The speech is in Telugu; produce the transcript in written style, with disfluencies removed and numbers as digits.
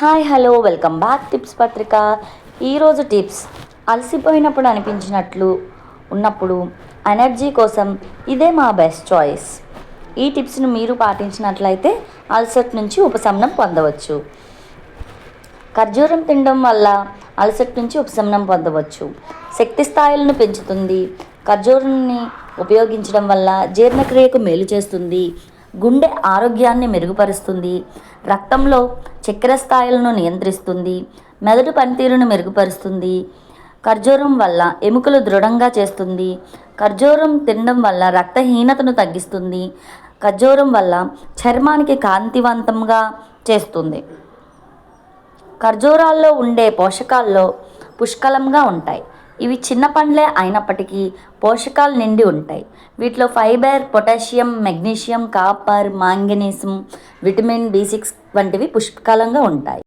Hi hello welcome back tips పత్రిక. ఈరోజు టిప్స్ అలసిపోయినప్పుడు అనిపించినట్లు ఉన్నప్పుడు ఎనర్జీ కోసం ఇదే మా బెస్ట్ చాయిస్. ఈ టిప్స్ను మీరు పాటించినట్లయితే అలసట నుంచి ఉపశమనం పొందవచ్చు. ఖర్జూరం తినడం వల్ల అలసట నుంచి ఉపశమనం పొందవచ్చు. శక్తి స్థాయిలను పెంచుతుంది. ఖర్జూరాన్ని ఉపయోగించడం వల్ల జీర్ణక్రియకు మేలు చేస్తుంది. గుండె ఆరోగ్యాన్ని మెరుగుపరుస్తుంది. రక్తంలో చక్కెర స్థాయిలను నియంత్రిస్తుంది. మెదడు పనితీరును మెరుగుపరుస్తుంది. ఖర్జూరం వల్ల ఎముకలు దృఢంగా చేస్తుంది. ఖర్జూరం తినడం వల్ల రక్తహీనతను తగ్గిస్తుంది. ఖర్జూరం వల్ల చర్మానికి కాంతివంతంగా చేస్తుంది. ఖర్జూరాల్లో ఉండే పోషకాల్లో పుష్కలంగా ఉంటాయి. ఇవి చిన్న పండ్లే అయినప్పటికీ పోషకాలు నిండి ఉంటాయి. వీటిలో ఫైబర్, పొటాషియం, మెగ్నీషియం, కాపర్, మాంగనీసం, విటమిన్ B6 వంటివి పుష్కలంగా ఉంటాయి.